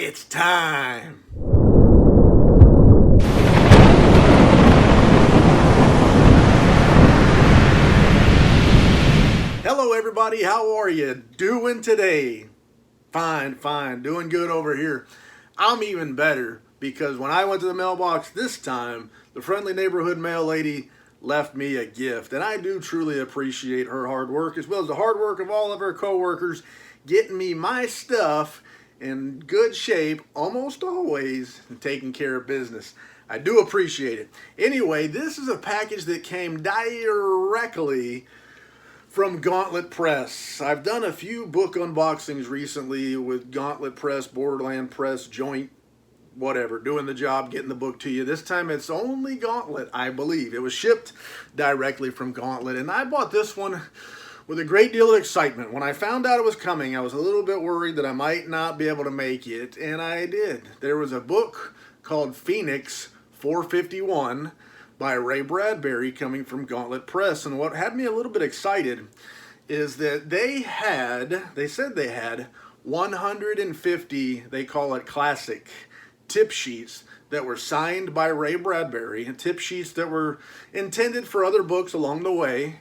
It's time. Hello everybody, how are you doing today? Fine, doing good over here. I'm even better because when I went to the mailbox this time, the friendly neighborhood mail lady left me a gift, and I do truly appreciate her hard work as well as the hard work of all of her co-workers getting me my stuff in good shape almost always and taking care of business. I do appreciate it. Anyway, this is a package that came directly from Gauntlet Press. I've done a few book unboxings recently with Gauntlet Press, Borderland Press, Joint, whatever, doing the job, getting the book to you. This time it's only Gauntlet, I believe. It was shipped directly from Gauntlet, and I bought this one with a great deal of excitement. When I found out it was coming, I was a little bit worried that I might not be able to make it, and I did. There was a book called Phoenix 451 by Ray Bradbury coming from Gauntlet Press, and what had me a little bit excited is that they said they had 150, they call it classic, tip sheets that were signed by Ray Bradbury, and tip sheets that were intended for other books along the way.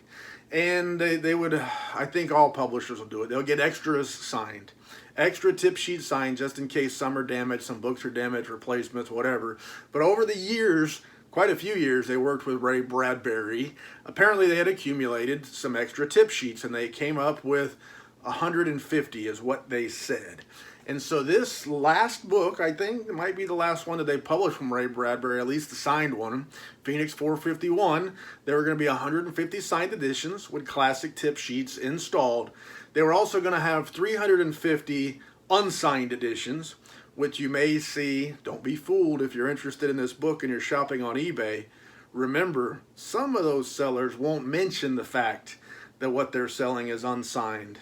And they would, I think all publishers will do it. They'll get extras signed. Extra tip sheets signed just in case some are damaged, some books are damaged, replacements, whatever. But over the years, quite a few years, they worked with Ray Bradbury. Apparently they had accumulated some extra tip sheets, and they came up with 150 is what they said. And so this last book, I think it might be the last one that they published from Ray Bradbury, at least the signed one, Phoenix 451. There were going to be 150 signed editions with classic tip sheets installed. They were also going to have 350 unsigned editions, which you may see. Don't be fooled if you're interested in this book and you're shopping on eBay. Remember, some of those sellers won't mention the fact that what they're selling is unsigned.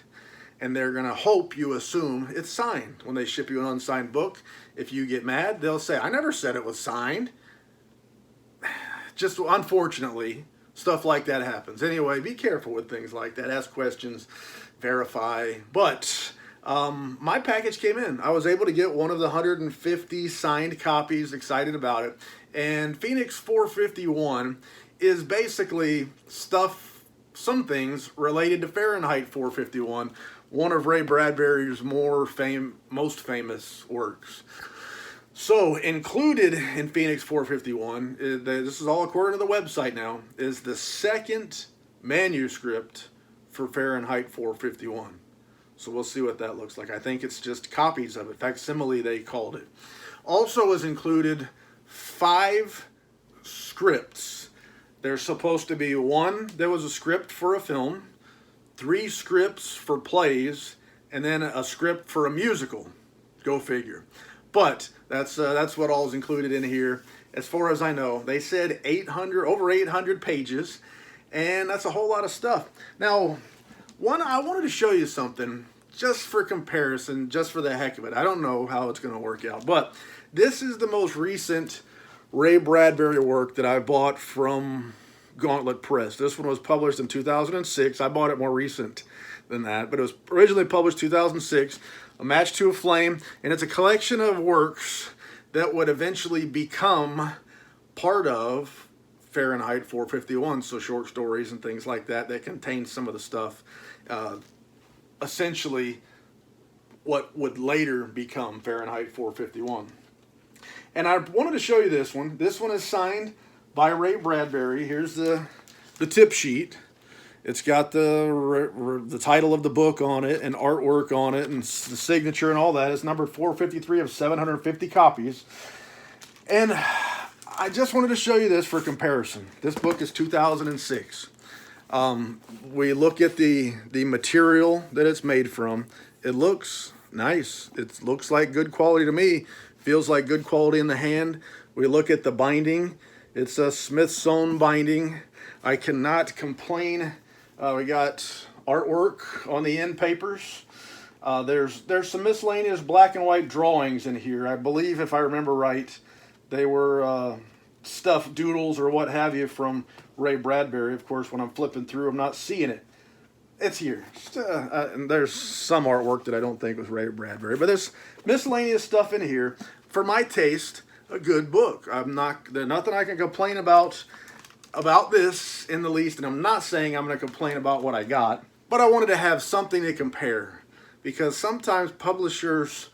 And they're going to hope you assume it's signed. When they ship you an unsigned book, if you get mad, they'll say, I never said it was signed. Just unfortunately, stuff like that happens. Anyway, be careful with things like that. Ask questions, verify. But my package came in. I was able to get one of the 150 signed copies, excited about it. And Phoenix 451 is basically stuff, some things related to Fahrenheit 451, one of Ray Bradbury's most famous works. So included in Phoenix 451, this is all according to the website now, is the second manuscript for Fahrenheit 451. So we'll see what that looks like. I think it's just copies of it. Facsimile, they called it. Also is included 5 scripts. There's supposed to be one that was a script for a film, 3 scripts for plays, and then a script for a musical. Go figure. But that's what all is included in here. As far as I know, they said over 800 pages, and that's a whole lot of stuff. Now, I wanted to show you something just for comparison, just for the heck of it. I don't know how it's going to work out, but this is the most recent Ray Bradbury work that I bought from Gauntlet Press. This one was published in 2006. I bought it more recent than that, but it was originally published 2006, A Match to a Flame, and it's a collection of works that would eventually become part of Fahrenheit 451, so short stories and things like that contain some of the stuff, essentially what would later become Fahrenheit 451. And I wanted to show you this one. This one is signed by Ray Bradbury. Here's the tip sheet. It's got the title of the book on it and artwork on it and the signature and all that. It's numbered 453 of 750 copies. And I just wanted to show you this for comparison. This book is 2006. We look at the material that it's made from. It looks nice. It looks like good quality to me. Feels like good quality in the hand. We look at the binding. It's a Smith-sewn binding. I cannot complain. We got artwork on the end papers. There's some miscellaneous black and white drawings in here. I believe, if I remember right, they were stuffed doodles or what have you from Ray Bradbury. Of course, when I'm flipping through, I'm not seeing it. It's here. And there's some artwork that I don't think was Ray Bradbury, but there's miscellaneous stuff in here. For my taste, a good book. There's nothing I can complain about this in the least, and I'm not saying I'm going to complain about what I got, but I wanted to have something to compare, because sometimes publishers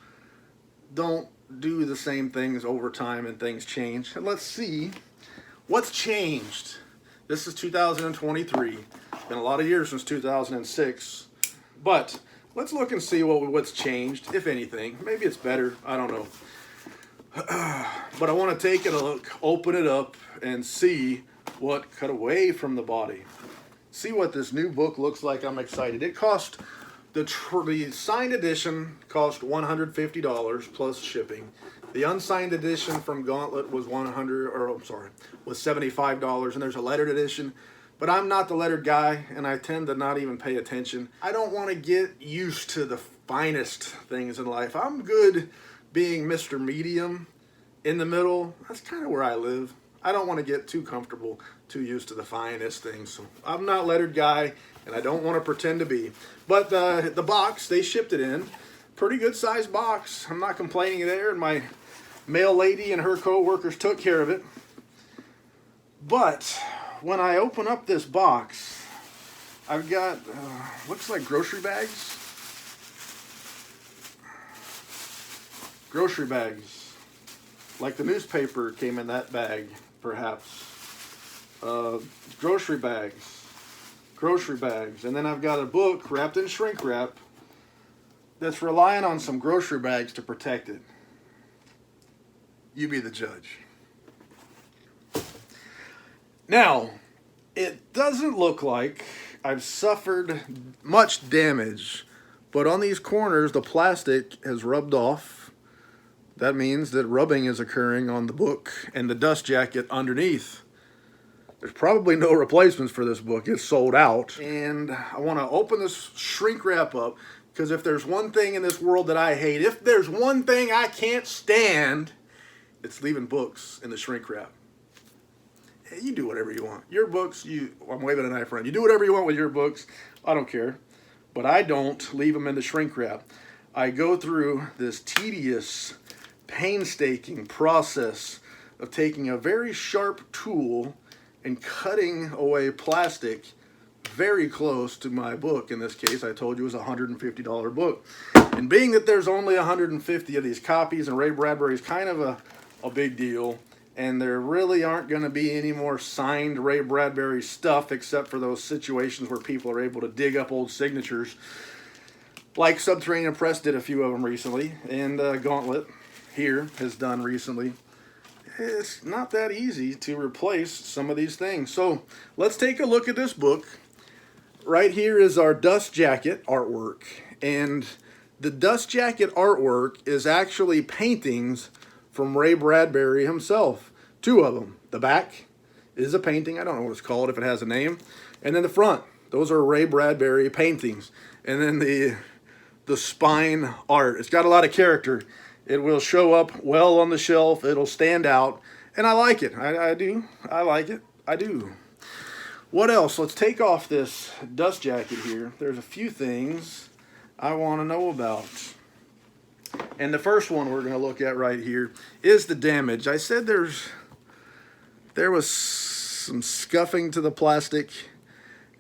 don't do the same things over time and things change. And let's see what's changed. This is 2023. It's been a lot of years since 2006, but let's look and see what's changed, if anything. Maybe it's better, I don't know. But I want to take a look, open it up, and see what cut away from the body. See what this new book looks like. I'm excited. It cost, the signed edition cost $150 plus shipping. The unsigned edition from Gauntlet was was $75, and there's a lettered edition. But I'm not the lettered guy, and I tend to not even pay attention. I don't want to get used to the finest things in life. I'm good being Mr. Medium in the middle. That's kind of where I live. I don't want to get too comfortable, too used to the finest things. So I'm not a lettered guy, and I don't want to pretend to be. But the box, they shipped it in. Pretty good sized box. I'm not complaining there, and my mail lady and her co-workers took care of it. But when I open up this box, I've got, looks like grocery bags. Grocery bags. Like the newspaper came in that bag, perhaps. Grocery bags. Grocery bags. And then I've got a book wrapped in shrink wrap that's relying on some grocery bags to protect it. You be the judge. Now, it doesn't look like I've suffered much damage, but on these corners the plastic has rubbed off. That means that rubbing is occurring on the book and the dust jacket underneath. There's probably no replacements for this book. It's sold out. And I want to open this shrink wrap up, because if there's one thing in this world that I hate, if there's one thing I can't stand, it's leaving books in the shrink wrap. Hey, you do whatever you want. Your books, I'm waving a knife around. You do whatever you want with your books. I don't care. But I don't leave them in the shrink wrap. I go through this tedious, painstaking process of taking a very sharp tool and cutting away plastic very close to my book. In this case, I told you it was a $150 book. And being that there's only 150 of these copies, and Ray Bradbury is kind of a big deal, and there really aren't going to be any more signed Ray Bradbury stuff except for those situations where people are able to dig up old signatures, like Subterranean Press did a few of them recently, and Gauntlet here has done recently. It's not that easy to replace some of these things. So let's take a look at this book. Right here is our dust jacket artwork, and the dust jacket artwork is actually paintings from Ray Bradbury himself. Two of them. The back is a painting. I don't know what it's called, if it has a name. And then the front. Those are Ray Bradbury paintings. And then the spine art. It's got a lot of character. It will show up well on the shelf. It'll stand out. And I like it. I do. I like it. I do. What else? Let's take off this dust jacket here. There's a few things I want to know about. And the first one we're going to look at right here is the damage. I said there was some scuffing to the plastic.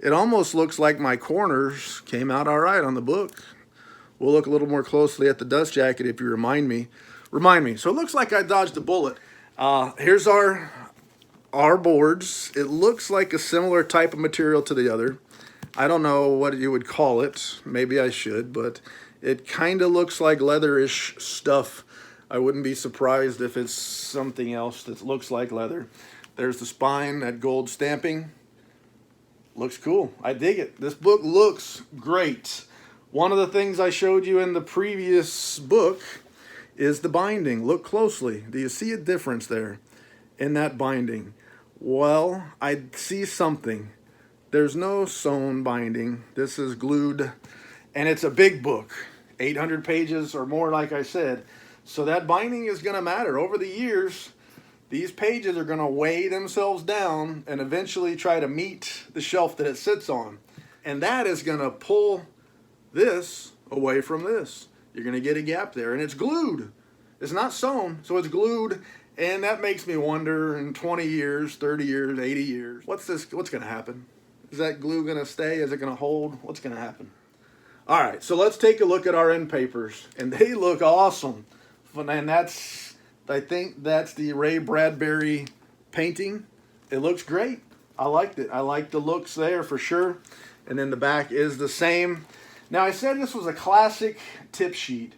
It almost looks like my corners came out all right on the book. We'll look a little more closely at the dust jacket if you remind me. So it looks like I dodged a bullet. Here's our boards. It looks like a similar type of material to the other. I don't know what you would call it. Maybe I should, but it kind of looks like leatherish stuff. I wouldn't be surprised if it's something else that looks like leather. There's the spine, that gold stamping. Looks cool. I dig it. This book looks great. One of the things I showed you in the previous book is the binding. Look closely. Do you see a difference there in that binding? Well, I see something. There's no sewn binding. This is glued, and it's a big book, 800 pages or more, like I said. So that binding is going to matter. Over the years, these pages are going to weigh themselves down and eventually try to meet the shelf that it sits on. And that is going to pull this away from this. You're going to get a gap there, and it's glued. It's not sewn, so it's glued. And that makes me wonder, in 20 years, 30 years, 80 years, what's going to happen? Is that glue going to stay? Is it going to hold? What's going to happen? All right, so let's take a look at our end papers, and they look awesome. And I think that's the Ray Bradbury painting. It looks great. I liked it. I like the looks there for sure. And then the back is the same. Now, I said this was a classic tip sheet,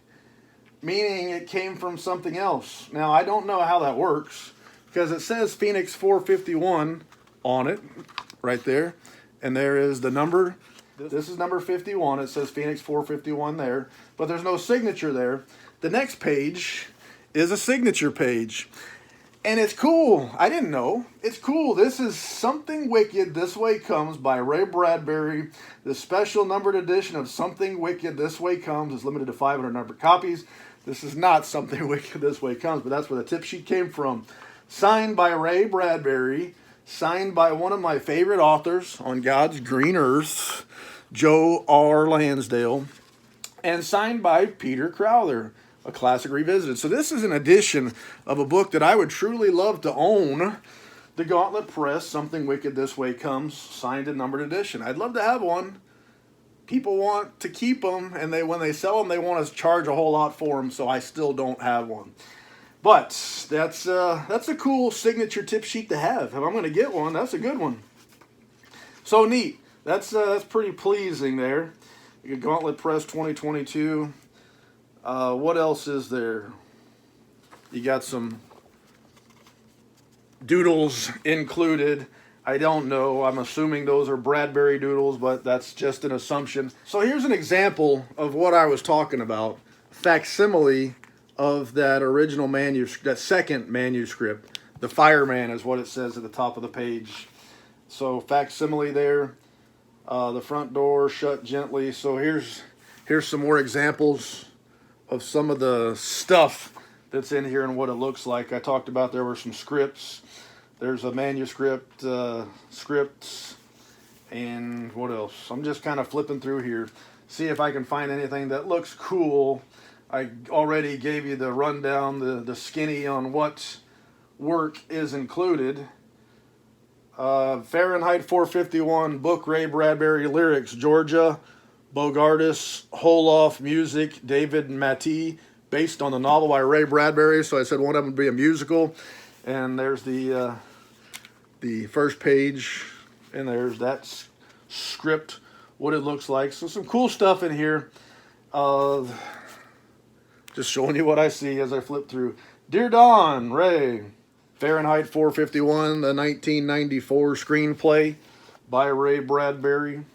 meaning it came from something else. Now, I don't know how that works because it says Phoenix 451 on it right there. And there is the number. This is number 51. It says Phoenix 451 there, but there's no signature there. The next page is a signature page. And it's cool. I didn't know. It's cool. This is Something Wicked This Way Comes by Ray Bradbury. The special numbered edition of Something Wicked This Way Comes is limited to 500 numbered copies. This is not Something Wicked This Way Comes, but that's where the tip sheet came from. Signed by Ray Bradbury. Signed by one of my favorite authors on God's green earth, Joe R. Lansdale. And signed by Peter Crowther, a classic revisited. So this is an edition of a book that I would truly love to own. The Gauntlet Press, Something Wicked This Way Comes, signed and numbered edition. I'd love to have one. People want to keep them, and when they sell them, they want to charge a whole lot for them, so I still don't have one. But that's a cool signature tip sheet to have. If I'm going to get one, that's a good one. So neat. That's pretty pleasing there. Gauntlet Press 2022. What else is there? You got some doodles included. I don't know. I'm assuming those are Bradbury doodles, but that's just an assumption. So here's an example of what I was talking about. Facsimile of that original manuscript, that second manuscript. The Fireman is what it says at the top of the page. So facsimile there. The front door shut gently. So here's some more examples of some of the stuff that's in here and what it looks like. I talked about there were some scripts. There's a manuscript, scripts, and what else? I'm just kind of flipping through here. See if I can find anything that looks cool. I already gave you the rundown, the skinny on what work is included. Fahrenheit 451, book Ray Bradbury, lyrics Georgia, Bogartis, Holoff, music David Matee, based on the novel by Ray Bradbury. So I said one of them would be a musical. And there's the first page, and there's that script, what it looks like. So some cool stuff in here. Just showing you what I see as I flip through. Dear Don, Ray. Fahrenheit 451, the 1994 screenplay by Ray Bradbury.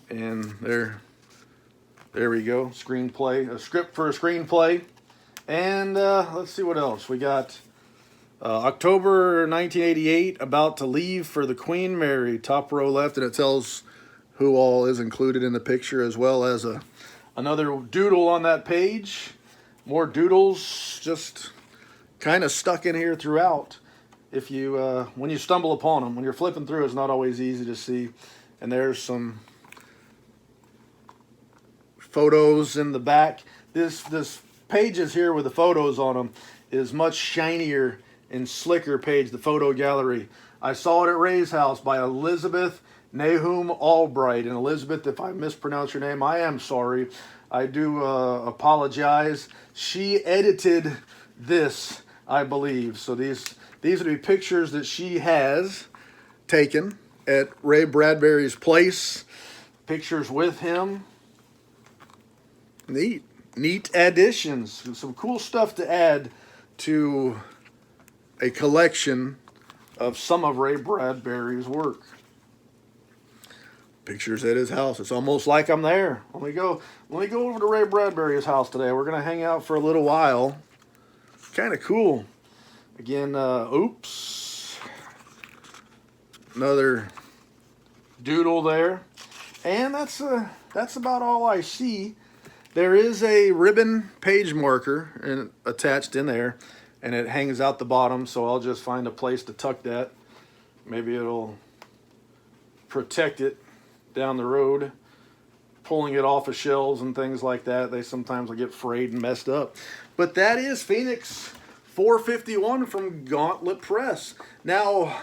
And there we go, screenplay, a script for a screenplay. And let's see what else. We got October 1988, About to Leave for the Queen Mary, top row left, and it tells who all is included in the picture, as well as another doodle on that page. More doodles just kind of stuck in here throughout. If you when you stumble upon them, when you're flipping through, it's not always easy to see. And there's some photos in the back. This pages here with the photos on them is much shinier and slicker page, the photo gallery. I saw it at Ray's house by Elizabeth Nahum Albright. And Elizabeth, if I mispronounce your name, I am sorry. I do apologize. She edited this, I believe. So these would be pictures that she has taken at Ray Bradbury's place. Pictures with him. Neat additions. Some cool stuff to add to a collection of some of Ray Bradbury's work. Pictures at his house. It's almost like I'm there. Let me go over to Ray Bradbury's house today. We're going to hang out for a little while. Kind of cool. Again, oops. Another doodle there. And that's about all I see. There is a ribbon page marker attached in there, and it hangs out the bottom, so I'll just find a place to tuck that. Maybe it'll protect it down the road, pulling it off of shelves and things like that. They sometimes will get frayed and messed up. But that is Phoenix 451 from Gauntlet Press. Now,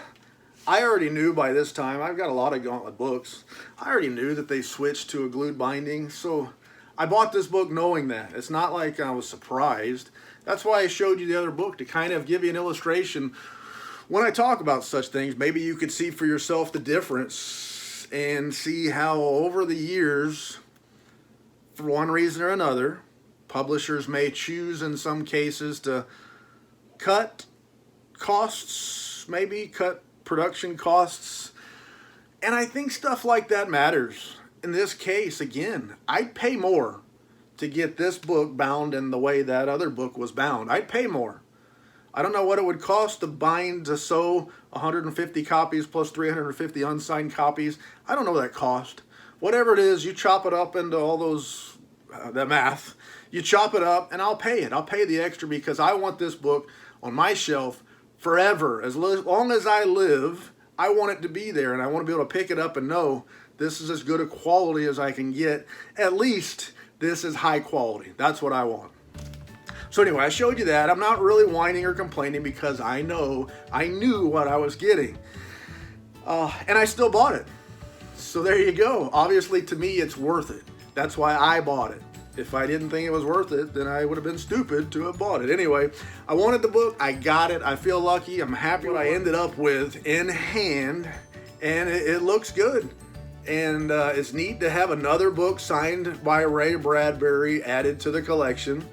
I already knew by this time, I've got a lot of Gauntlet books, I already knew that they switched to a glued binding, so I bought this book knowing that. It's not like I was surprised. That's why I showed you the other book, to kind of give you an illustration. When I talk about such things, maybe you could see for yourself the difference and see how over the years, for one reason or another, publishers may choose in some cases to cut costs, maybe cut production costs. And I think stuff like that matters. In this case, again, I'd pay more to get this book bound in the way that other book was bound. I'd pay more. I don't know what it would cost to sew 150 copies plus 350 unsigned copies. I don't know what that cost. Whatever it is, you chop it up into all those, the math. You chop it up and I'll pay it. I'll pay the extra because I want this book on my shelf forever. As long as I live, I want it to be there, and I want to be able to pick it up and know this is as good a quality as I can get. At least this is high quality. That's what I want. So anyway, I showed you that. I'm not really whining or complaining because I knew what I was getting. And I still bought it. So there you go. Obviously, to me, it's worth it. That's why I bought it. If I didn't think it was worth it, then I would have been stupid to have bought it. Anyway, I wanted the book. I got it. I feel lucky. I'm happy what I ended up with in hand. And it looks good. And it's neat to have another book signed by Ray Bradbury added to the collection.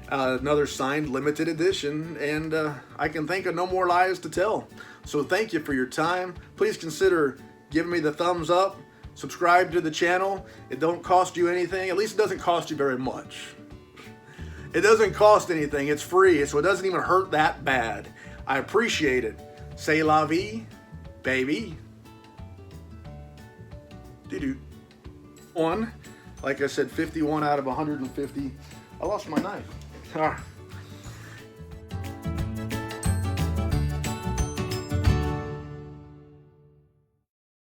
Another signed limited edition. And I can think of no more lies to tell. So thank you for your time. Please consider giving me the thumbs up. Subscribe to the channel. It don't cost you anything. At least it doesn't cost you very much. It doesn't cost anything. It's free, so it doesn't even hurt that bad. I appreciate it. C'est la vie, baby. Doo-doo. One, like I said, 51 out of 150. I lost my knife.